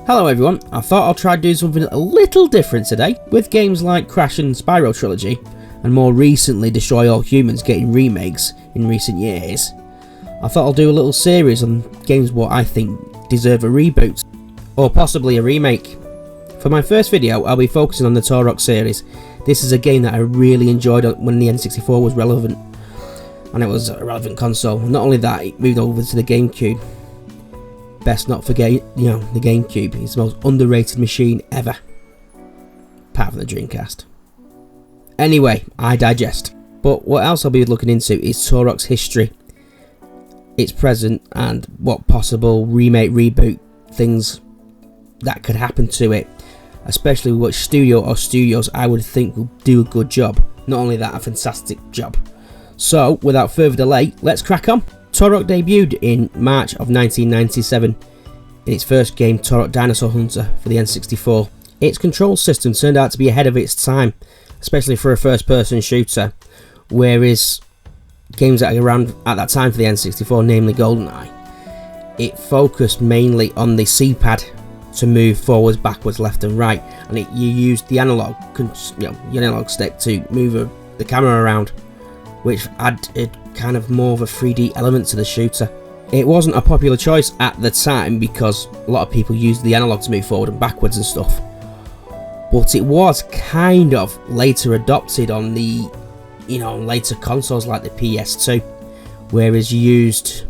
Hello everyone, I thought I'll try doing something a little different today, with games like Crash and Spyro Trilogy, and more recently Destroy All Humans getting remakes in recent years. I thought I'll do a little series on games what I think deserve a reboot, or possibly a remake. For my first video, I'll be focusing on the Turok series. This is a game that I really enjoyed when the N64 was relevant, and it was a relevant console. Not only that, it moved over to the GameCube. Best not forget, the GameCube is the most underrated machine ever, apart from the Dreamcast. Anyway, I digest. But what else I'll be looking into is Turok's history, its present, and what possible remake, reboot things that could happen to it, especially which studio or studios I would think will do a good job. Not only that, a fantastic job. So, without further delay, let's crack on. Turok debuted in March of 1997 in its first game, Turok Dinosaur Hunter, for the N64. Its control system turned out to be ahead of its time, especially for a first-person shooter, whereas games that were around at that time for the N64, namely GoldenEye, it focused mainly on the C-pad to move forwards, backwards, left and right, and you used the analog, your analog stick to move the camera around, which added kind of more of a 3D element to the shooter. It wasn't a popular choice at the time because a lot of people used the analog to move forward and backwards and stuff, but it was kind of later adopted on the later consoles like the PS2, whereas you used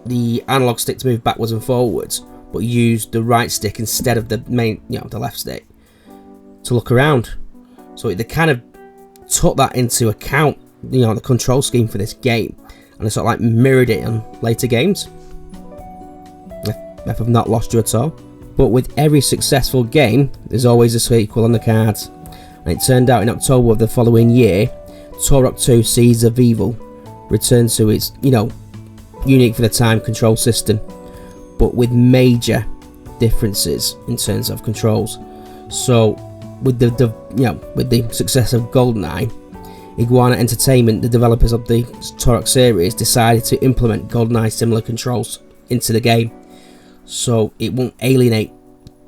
the analog stick to move backwards and forwards, but used the right stick instead of the main, the left stick to look around. So they kind of took that into account, the control scheme for this game, and it sort of like mirrored it on later games, if I've not lost you at all. But with every successful game, there's always a sequel on the cards, and it turned out in October of the following year, Turok 2 Seeds of Evil returned to its, unique for the time control system, but with major differences in terms of controls. So with the success of GoldenEye, Iguana Entertainment, the developers of the Turok series, decided to implement GoldenEye similar controls into the game, so it won't alienate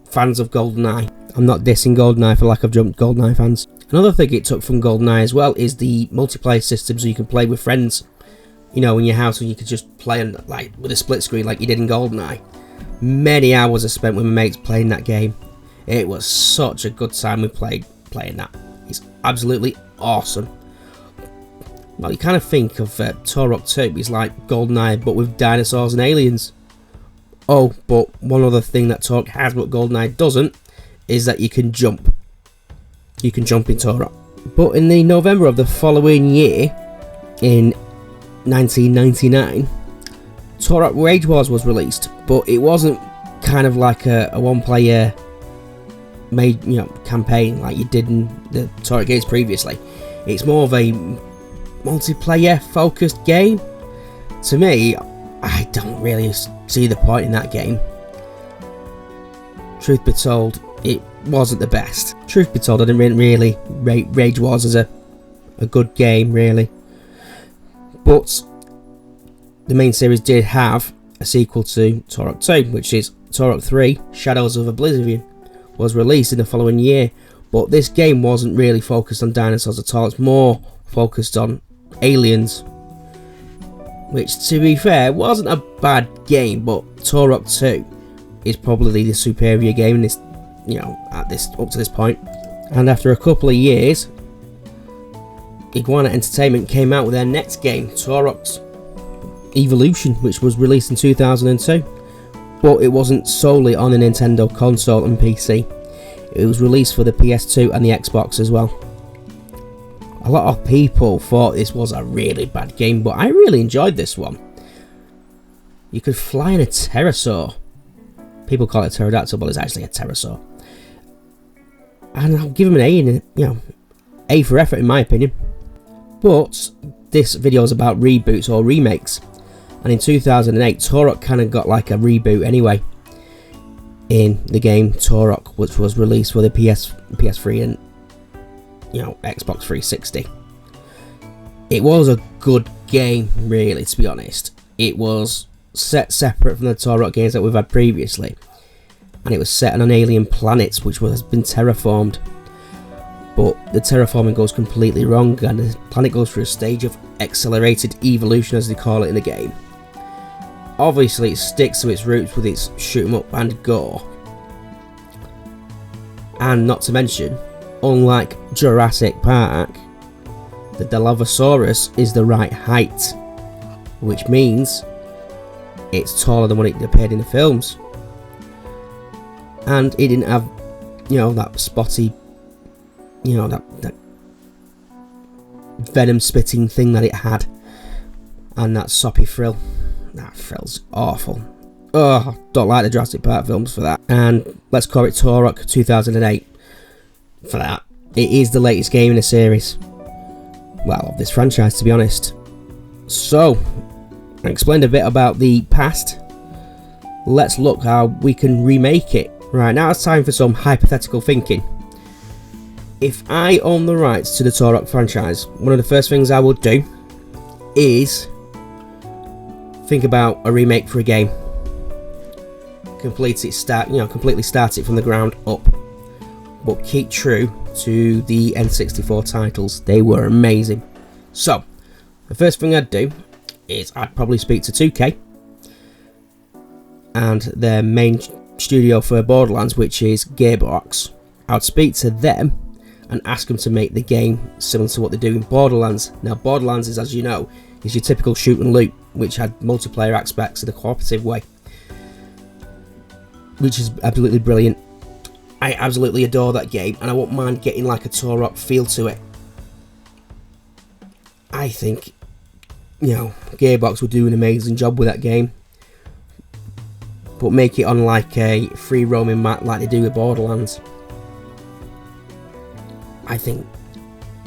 fans of GoldenEye. I'm not dissing GoldenEye for lack of GoldenEye fans. Another thing it took from GoldenEye as well is the multiplayer system, so you can play with friends, in your house, and you could just play with a split screen like you did in GoldenEye. Many hours are spent with my mates playing that game. It was such a good time we playing that. It's absolutely awesome. Well, you kind of think of Turok 2 is like GoldenEye, but with dinosaurs and aliens. Oh, but one other thing that Turok has but GoldenEye doesn't is that you can jump. You can jump in Turok. But in the November of the following year, in 1999, Turok Rage Wars was released, but it wasn't kind of like a one-player made campaign like you did in the Turok games previously. It's more of a multiplayer focused game. To me, I don't really see the point in that game. Truth be told, it wasn't the best. Truth be told, I didn't really rate Rage Wars as a good game, really. But the main series did have a sequel to Turok 2, which is Turok 3 Shadows of Oblivion, was released in the following year. But this game wasn't really focused on dinosaurs at all. It's more focused on aliens, which, to be fair, wasn't a bad game, but Turok 2 is probably the superior game in this, up to this point. And after a couple of years, Iguana Entertainment came out with their next game, Turok's Evolution, which was released in 2002, but it wasn't solely on a Nintendo console and PC. It was released for the PS2 and the Xbox as well. A lot of people thought this was a really bad game, but I really enjoyed this one. You could fly in a pterosaur. People call it a pterodactyl, but it's actually a pterosaur. And I'll give him an A in it, A for effort in my opinion. But this video is about reboots or remakes. And in 2008, Turok kind of got like a reboot anyway. In the game Turok, which was released for the PS3 and Xbox 360. It was a good game, really, to be honest. It was set separate from the Turok games that we've had previously, and it was set on an alien planet which has been terraformed. But the terraforming goes completely wrong, and the planet goes through a stage of accelerated evolution, as they call it in the game. Obviously, it sticks to its roots with its shoot 'em up and gore. And not to mention, unlike Jurassic Park, the Dilophosaurus is the right height, which means it's taller than what it appeared in the films. And it didn't have, that spotty, that venom spitting thing that it had, and that soppy frill. That frill's awful. Oh, don't like the Jurassic Park films for that. And let's call it Turok 2008 for that. It is the latest game in the series. Well, of this franchise, to be honest. So, I explained a bit about the past. Let's look how we can remake it. Right, now it's time for some hypothetical thinking. If I own the rights to the Turok franchise, one of the first things I would do is think about a remake for a game. Completely start it from the ground up, but keep true to the N64 titles. They were amazing. So, the first thing I'd do is I'd probably speak to 2K and their main studio for Borderlands, which is Gearbox. I'd speak to them and ask them to make the game similar to what they do in Borderlands. Now, Borderlands is, as you know, is your typical shoot and loot, which had multiplayer aspects in a cooperative way, which is absolutely brilliant. I absolutely adore that game, and I won't mind getting like a Turok feel to it. I think, Gearbox will do an amazing job with that game, but make it on like a free roaming map like they do with Borderlands. I think,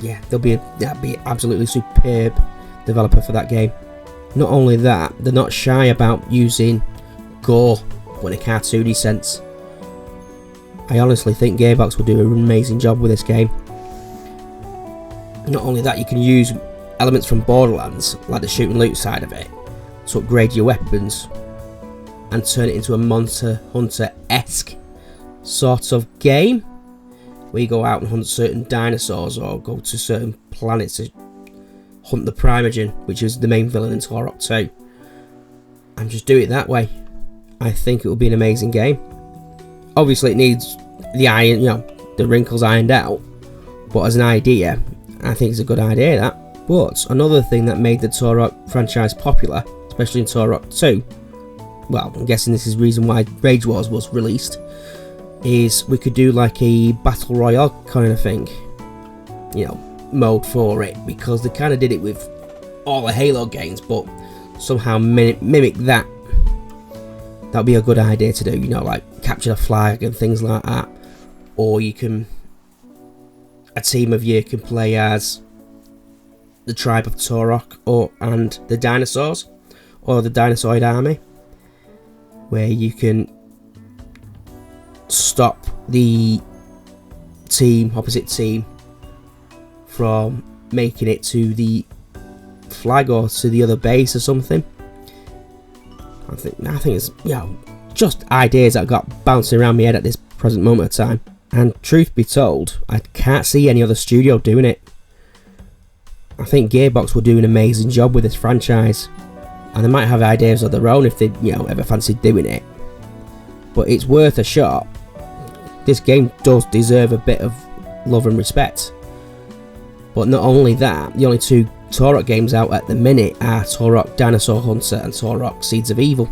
that'd be absolutely superb developer for that game. Not only that, they're not shy about using gore, but in a cartoony sense. I honestly think Gearbox will do an amazing job with this game. Not only that, you can use elements from Borderlands, like the shoot and loot side of it, to upgrade your weapons and turn it into a Monster Hunter-esque sort of game, where you go out and hunt certain dinosaurs or go to certain planets to hunt the Primogen, which is the main villain in Turok 2, and just do it that way. I think it will be an amazing game. Obviously, it needs the wrinkles ironed out, but as an idea, I think it's a good idea, that. But another thing that made the Turok franchise popular, especially in Turok 2, well, I'm guessing this is the reason why Rage Wars was released, is we could do like a battle royale kind of thing, mode for it, because they kind of did it with all the Halo games, but somehow mimic that. That'd be a good idea to do, like capture the flag and things like that. Or a team of you can play as the tribe of Turok and the dinosaurs, or the Dinosaurid army, where you can stop the opposite team from making it to the flag or to the other base or something. I think it's just ideas that got bouncing around my head at this present moment of time. And truth be told, I can't see any other studio doing it. I think Gearbox will do an amazing job with this franchise, and they might have ideas of their own if they ever fancied doing it. But it's worth a shot. This game does deserve a bit of love and respect. But not only that, the only two Turok games out at the minute are Turok Dinosaur Hunter and Turok Seeds of Evil.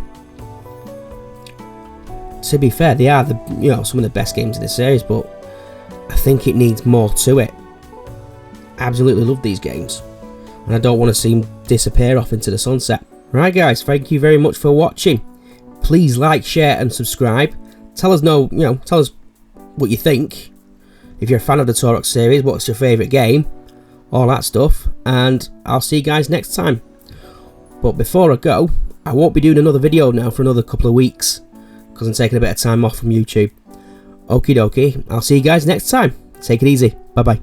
To be fair, they are some of the best games in the series, but I think it needs more to it. I absolutely love these games, and I don't want to see them disappear off into the sunset. Right guys, thank you very much for watching. Please like, share and subscribe. Tell us tell us what you think. If you're a fan of the Turok series, what's your favourite game? All that stuff. And I'll see you guys next time. But before I go, I won't be doing another video now for another couple of weeks, because I'm taking a bit of time off from YouTube. Okie dokie, I'll see you guys next time. Take it easy. Bye bye.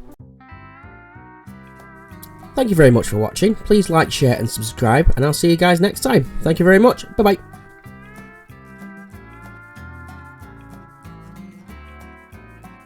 Thank you very much for watching. Please like, share and subscribe, and I'll see you guys next time. Thank you very much. Bye bye.